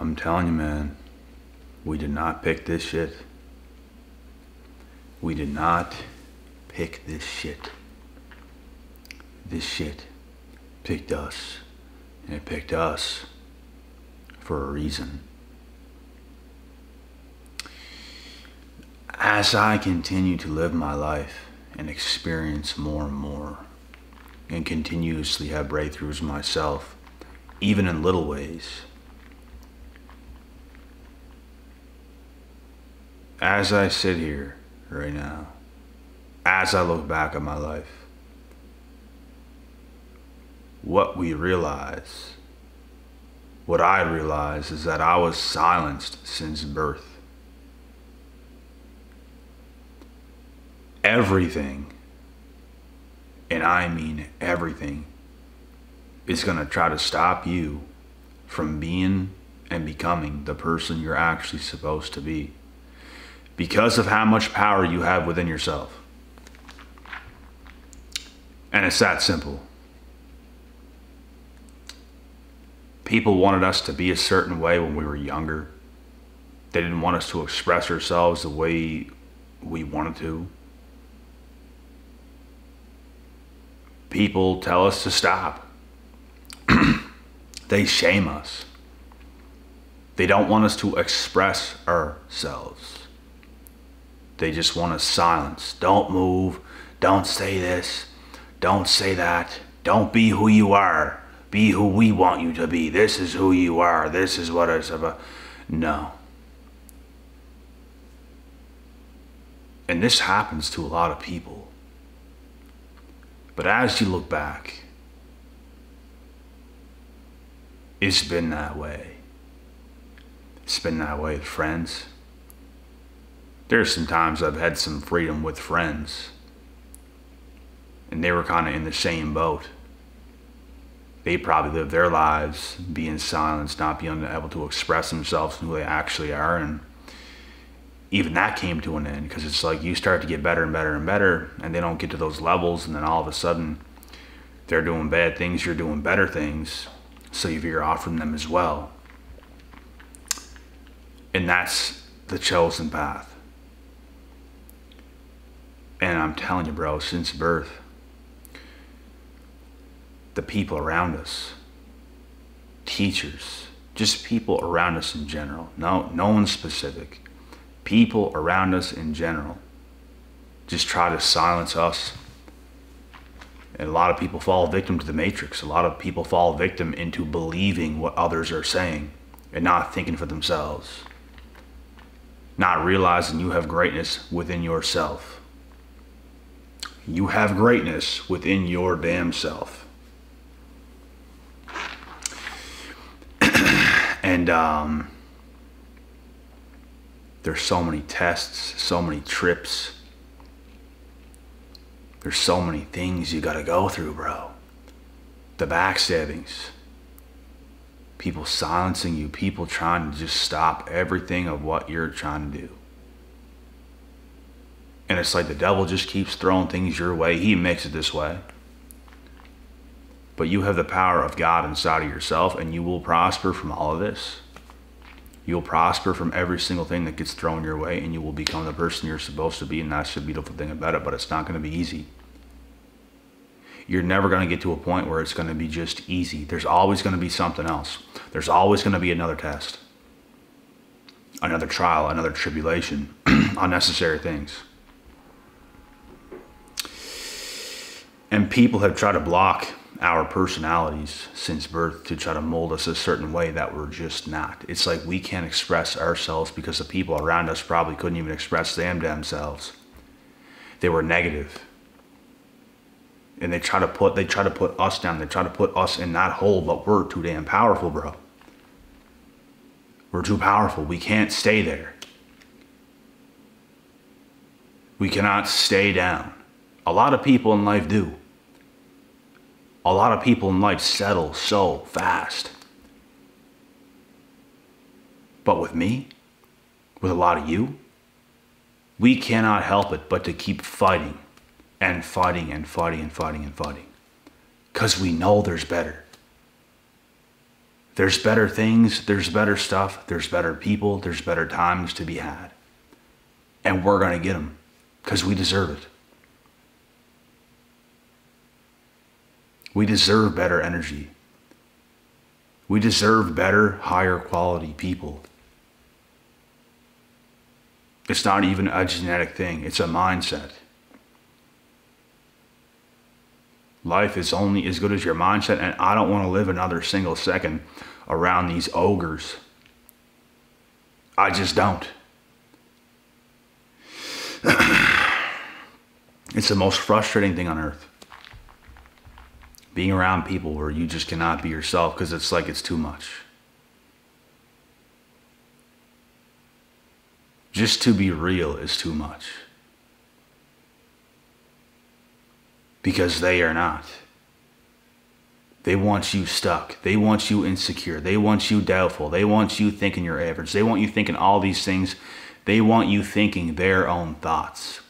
I'm telling you, man, we did not pick this shit. We did not pick this shit. This shit picked us, and it picked us for a reason. As I continue to live my life and experience more and more, and continuously have breakthroughs myself, even in little ways, as I sit here right now, as I look back at my life, what I realize is that I was silenced since birth. Everything, and I mean everything, is gonna try to stop you from being and becoming the person you're actually supposed to be, because of how much power you have within yourself. And it's that simple. People wanted us to be a certain way when we were younger. They didn't want us to express ourselves the way we wanted to. People tell us to stop. They shame us. They don't want us to express ourselves. They just want us silenced. Don't move. Don't say this. Don't say that. Don't be who you are. Be who we want you to be. This is who you are. This is what it's about. No. And this happens to a lot of people. But as you look back, it's been that way. It's been that way with friends. There's some times I've had some freedom with friends, and they were kind of in the same boat. They probably lived their lives being silenced, not being able to express themselves and who they actually are, and even that came to an end, because it's like you start to get better and better and better, and they don't get to those levels, and then all of a sudden they're doing bad things, you're doing better things, so you veer off from them as well. And that's the chosen path. And I'm telling you, bro, since birth, the people around us, teachers, just people around us in general, no one specific, people around us in general just try to silence us. And a lot of people fall victim to the matrix. A lot of people fall victim into believing what others are saying and not thinking for themselves, not realizing you have greatness within yourself. You have greatness within your damn self. And there's so many tests, so many trips. There's so many things you gotta go through, bro. The backstabbings, people silencing you, people trying to just stop everything of what you're trying to do. And it's like the devil just keeps throwing things your way. He makes it this way. But you have the power of God inside of yourself, and you will prosper from all of this. You'll prosper from every single thing that gets thrown your way, and you will become the person you're supposed to be, and that's the beautiful thing about it, but it's not going to be easy. You're never going to get to a point where it's going to be just easy. There's always going to be something else. There's always going to be another test, another trial, another tribulation, unnecessary things. And people have tried to block our personalities since birth to try to mold us a certain way that we're just not. It's like we can't express ourselves because the people around us probably couldn't even express themselves. They were negative. And they try to put us down. They try to put us in that hole, but we're too damn powerful, bro. We're too powerful. We can't stay there. We cannot stay down. A lot of people in life do. A lot of people in life settle so fast. But with me, with a lot of you, we cannot help it but to keep fighting and fighting and fighting and fighting and fighting. Because we know there's better. There's better things, there's better stuff, there's better people, there's better times to be had. And we're going to get them because we deserve it. We deserve better energy. We deserve better, higher quality people. It's not even a genetic thing, it's a mindset. Life is only as good as your mindset, and I don't want to live another single second around these ogres. I just don't. It's the most frustrating thing on earth. Being around people where you just cannot be yourself because it's like it's too much. Just to be real is too much. Because they are not. They want you stuck. They want you insecure. They want you doubtful. They want you thinking you're average. They want you thinking all these things. They want you thinking their own thoughts.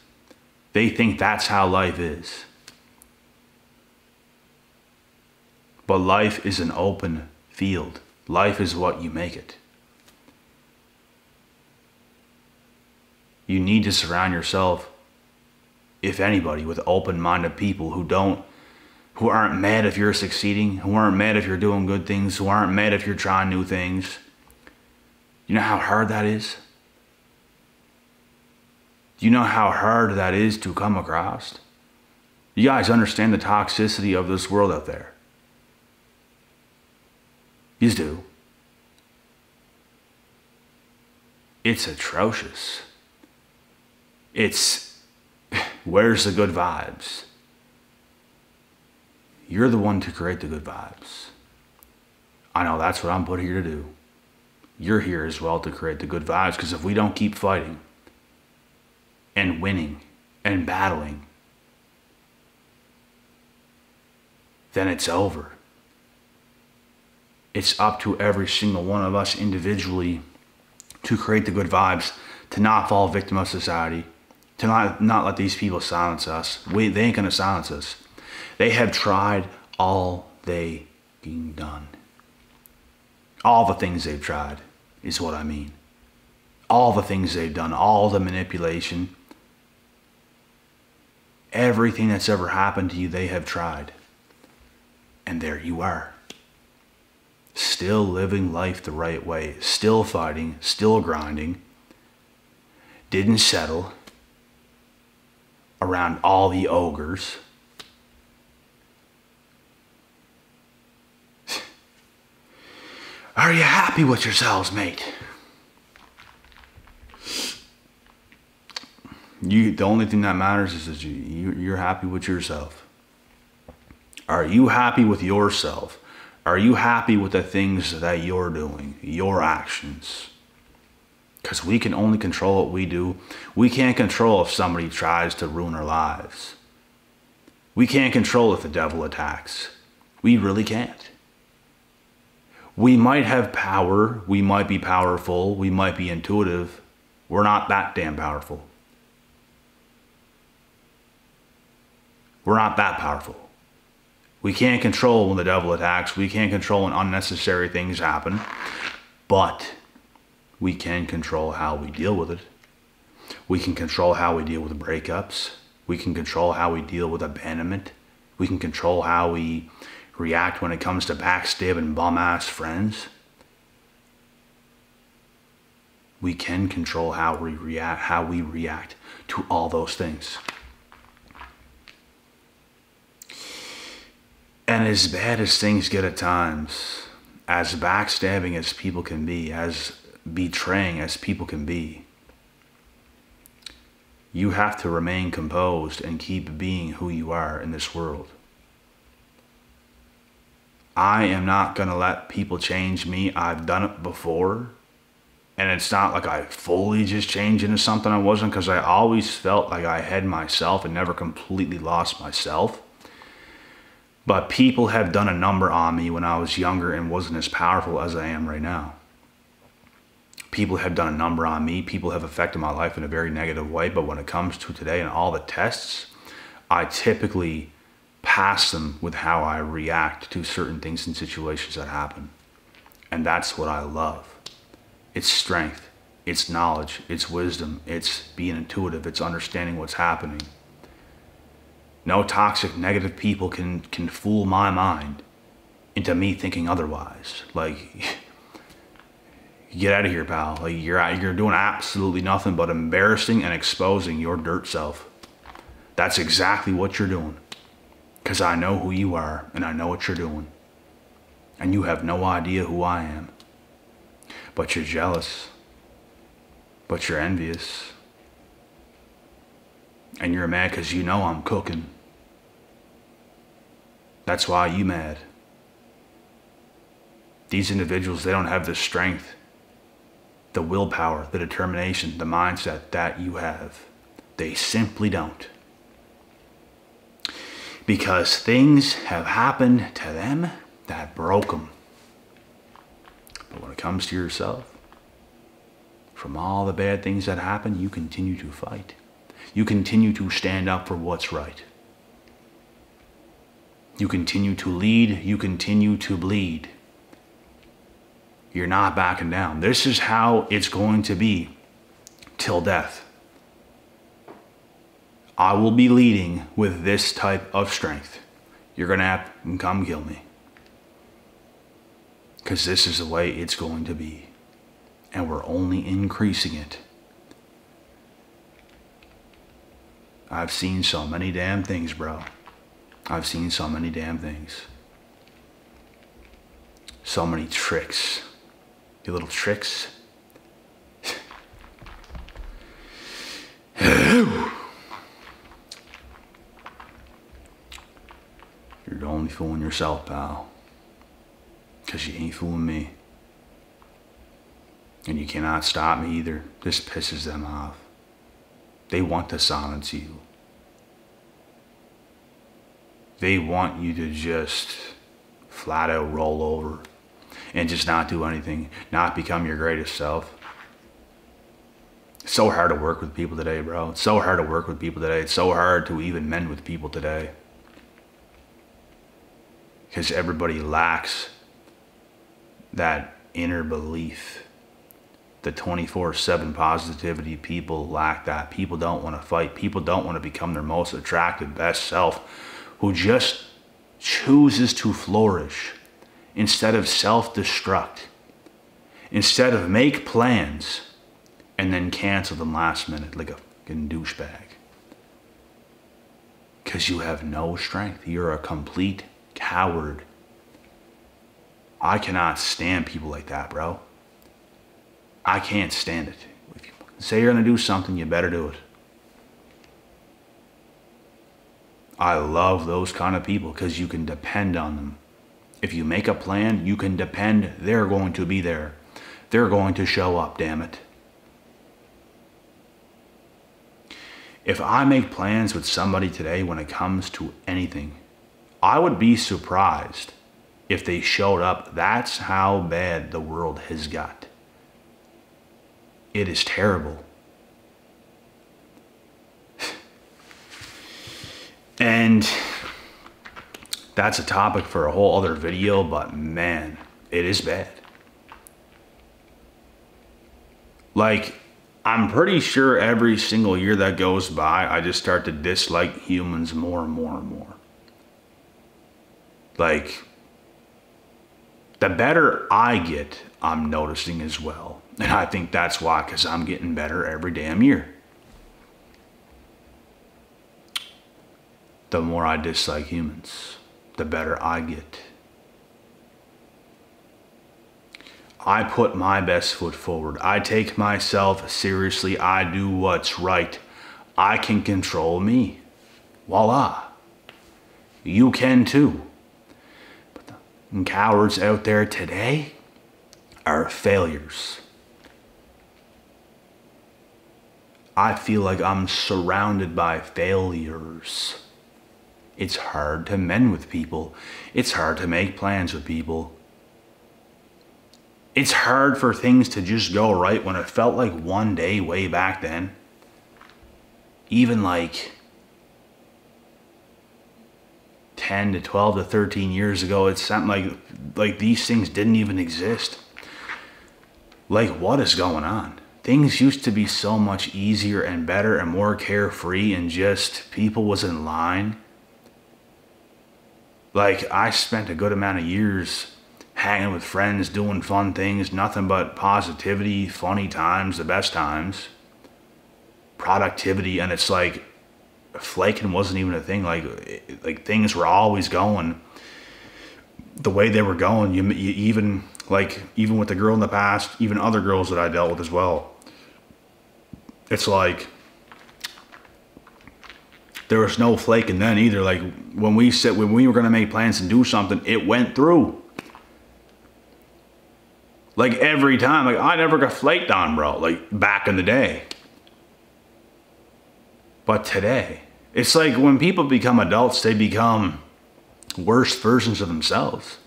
They think that's how life is. But life is an open field. Life is what you make it. You need to surround yourself, if anybody, with open-minded people who aren't mad if you're succeeding, who aren't mad if you're doing good things, who aren't mad if you're trying new things. You know how hard that is? Do you know how hard that is to come across? You guys understand the toxicity of this world out there. You do. It's atrocious. It's, where's the good vibes? You're the one to create the good vibes. I know that's what I'm put here to do. You're here as well to create the good vibes, because if we don't keep fighting and winning and battling, then it's over. It's up to every single one of us individually to create the good vibes, to not fall victim of society, to not let these people silence us. They ain't gonna silence us. They have tried all they done. All the things they've tried is what I mean. All the things they've done, all the manipulation, everything that's ever happened to you, they have tried. And there you are. Still living life the right way, still fighting, still grinding, didn't settle around all the ogres. Are you happy with yourselves, mate? The only thing that matters is that you're happy with yourself. Are you happy with yourself? Are you happy with the things that you're doing, your actions? Because we can only control what we do. We can't control if somebody tries to ruin our lives. We can't control if the devil attacks. We really can't. We might have power, we might be powerful, we might be intuitive. We're not that damn powerful. We're not that powerful. We can't control when the devil attacks. We can't control when unnecessary things happen. But we can control how we deal with it. We can control how we deal with breakups. We can control how we deal with abandonment. We can control how we react when it comes to backstabbing bum-ass friends. We can control how we react to all those things. And as bad as things get at times, as backstabbing as people can be, as betraying as people can be, you have to remain composed and keep being who you are in this world. I am not going to let people change me. I've done it before. And it's not like I fully just changed into something I wasn't, because I always felt like I had myself and never completely lost myself. But people have done a number on me when I was younger and wasn't as powerful as I am right now. People have done a number on me. People have affected my life in a very negative way. But when it comes to today and all the tests, I typically pass them with how I react to certain things and situations that happen. And that's what I love. It's strength, it's knowledge, it's wisdom, it's being intuitive, it's understanding what's happening. No toxic, negative people can fool my mind into me thinking otherwise. Like, get out of here, pal. Like, you're doing absolutely nothing but embarrassing and exposing your dirt self. That's exactly what you're doing. Because I know who you are, and I know what you're doing. And you have no idea who I am. But you're jealous. But you're envious. And you're mad because you know I'm cooking. That's why you mad. These individuals, they don't have the strength, the willpower, the determination, the mindset that you have. They simply don't. Because things have happened to them that broke them. But when it comes to yourself, from all the bad things that happen, you continue to fight. You continue to stand up for what's right. You continue to lead. You continue to bleed. You're not backing down. This is how it's going to be till death. I will be leading with this type of strength. You're going to have to come kill me. Because this is the way it's going to be. And we're only increasing it. I've seen so many damn things, bro. I've seen so many damn things. So many tricks. You little tricks. You're only fooling yourself, pal. Because you ain't fooling me. And you cannot stop me either. This pisses them off. They want to silence you. They want you to just flat out roll over and just not do anything, not become your greatest self. It's so hard to work with people today, bro. It's so hard to work with people today. It's so hard to even mend with people today. Because everybody lacks that inner belief. The 24/7 positivity, people lack that. People don't want to fight. People don't want to become their most attractive, best self, who just chooses to flourish instead of self-destruct. Instead of make plans and then cancel them last minute like a fucking douchebag. Because you have no strength. You're a complete coward. I cannot stand people like that, bro. I can't stand it. If you say you're going to do something, you better do it. I love those kind of people because you can depend on them. If you make a plan, you can depend they're going to be there. They're going to show up, damn it. If I make plans with somebody today when it comes to anything, I would be surprised if they showed up. That's how bad the world has got. It is terrible. And that's a topic for a whole other video, but man, it is bad. Like, I'm pretty sure every single year that goes by, I just start to dislike humans more and more and more. Like, the better I get, I'm noticing as well. And I think that's why, because I'm getting better every damn year. The more I dislike humans, the better I get. I put my best foot forward. I take myself seriously. I do what's right. I can control me. Voila. You can too. But the cowards out there today are failures. I feel like I'm surrounded by failures. It's hard to mend with people. It's hard to make plans with people. It's hard for things to just go right when it felt like one day way back then. Even like 10 to 12 to 13 years ago, it sounded like these things didn't even exist. Like, what is going on? Things used to be so much easier and better and more carefree, and just people was in line. Like, I spent a good amount of years hanging with friends, doing fun things, nothing but positivity, funny times, the best times, productivity, and it's like flaking wasn't even a thing. Like things were always going the way they were going. You even with the girl in the past, even other girls that I dealt with as well. It's like there was no flaking then either. Like when we were gonna make plans and do something, it went through. Like every time, like I never got flaked on, bro. Like back in the day. But today, it's like when people become adults, they become worse versions of themselves.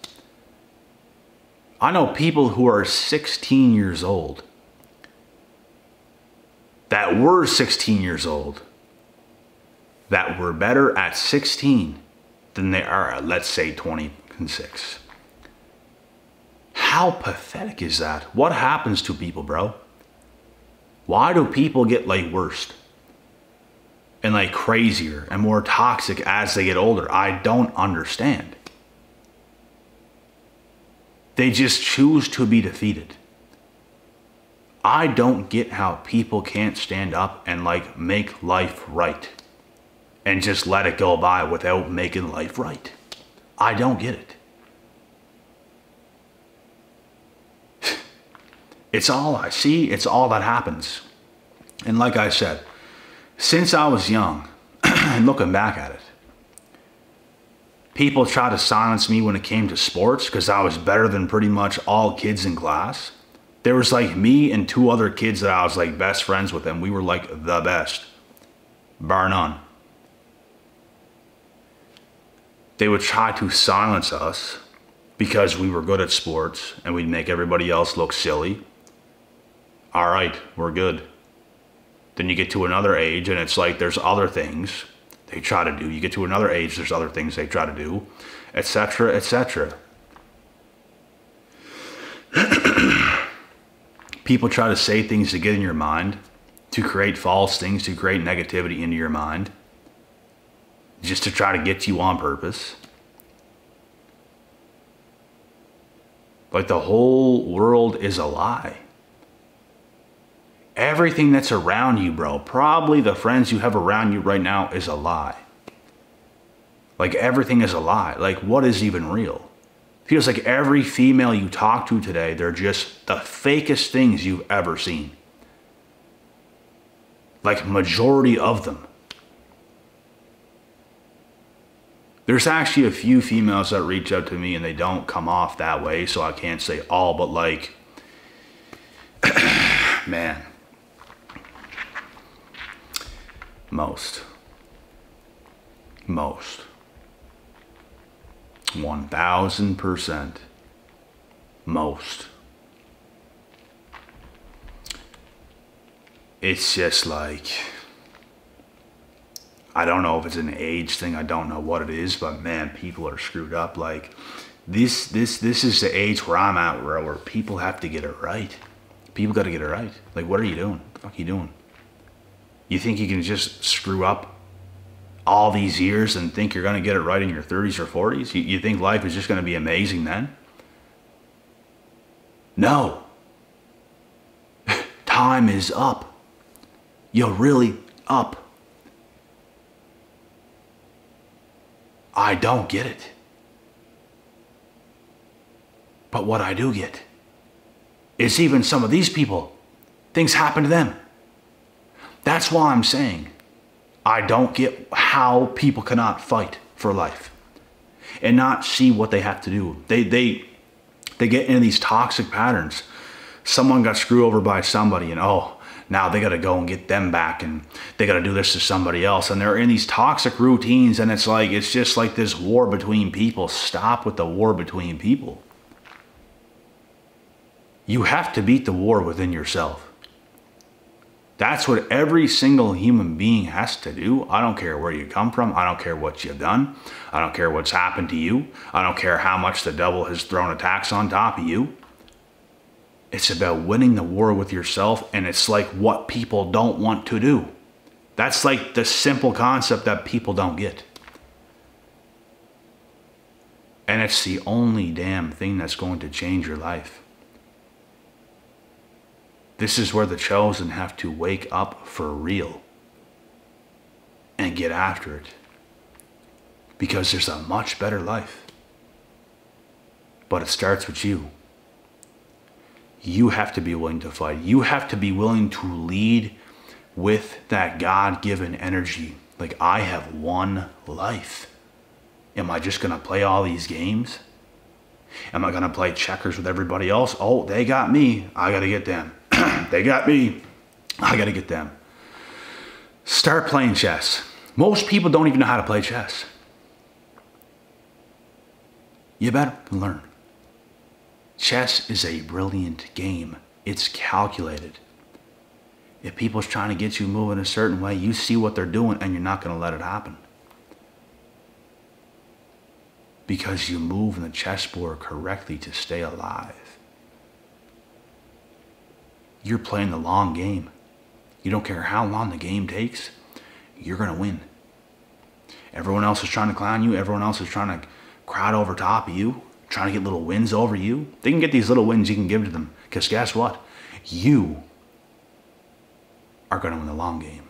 I know people who are 16 years old that were 16 years old that were better at 16 than they are at, let's say, 26. How pathetic is that? What happens to people, bro? Why do people get like worse and like crazier and more toxic as they get older? I don't understand. They just choose to be defeated. I don't get how people can't stand up and like make life right and just let it go by without making life right. I don't get it. It's all I see. It's all that happens. And like I said, since I was young, and looking back at it, people tried to silence me when it came to sports because I was better than pretty much all kids in class. There was like me and two other kids that I was like best friends with, and we were like the best, bar none. They would try to silence us because we were good at sports and we'd make everybody else look silly. All right, we're good. Then you get to another age and it's like there's other things they try to do. You get to another age, there's other things they try to do, etc., etc. People try to say things to get in your mind, to create false things, to create negativity into your mind, just to try to get to you on purpose. Like the whole world is a lie. Everything that's around you, bro, probably the friends you have around you right now is a lie. Like everything is a lie. Like what is even real? Feels like every female you talk to today, they're just the fakest things you've ever seen. Like majority of them. There's actually a few females that reach out to me and they don't come off that way, so I can't say all, but like, man. Most. 1000%. Most. It's just like, I don't know if it's an age thing, I don't know what it is, but man, people are screwed up. Like this is the age where I'm at where people have to get it right. People got to get it right. Like, what are you doing? What the fuck are you doing? You think you can just screw up all these years and think you're going to get it right in your 30s or 40s? You think life is just going to be amazing then? No. Time is up. You're really up. I don't get it. But what I do get is even some of these people, things happen to them. That's why I'm saying I don't get how people cannot fight for life and not see what they have to do. They get into these toxic patterns. Someone got screwed over by somebody and now they got to go and get them back and they got to do this to somebody else. And they're in these toxic routines and it's just like this war between people. Stop with the war between people. You have to beat the war within yourself. That's what every single human being has to do. I don't care where you come from. I don't care what you've done. I don't care what's happened to you. I don't care how much the devil has thrown attacks on top of you. It's about winning the war with yourself, and it's like what people don't want to do. That's like the simple concept that people don't get. And it's the only damn thing that's going to change your life. This is where the chosen have to wake up for real and get after it. Because there's a much better life. But it starts with you. You have to be willing to fight. You have to be willing to lead with that God-given energy. Like, I have one life. Am I just going to play all these games? Am I going to play checkers with everybody else? Oh, they got me. I got to get them. They got me. I got to get them. Start playing chess. Most people don't even know how to play chess. You better learn. Chess is a brilliant game. It's calculated. If people's trying to get you moving a certain way, you see what they're doing and you're not going to let it happen. Because you move in the chessboard correctly to stay alive. You're playing the long game. You don't care how long the game takes, you're going to win. Everyone else is trying to clown you. Everyone else is trying to crowd over top of you, trying to get little wins over you. They can get these little wins, you can give to them. Because guess what? You are going to win the long game.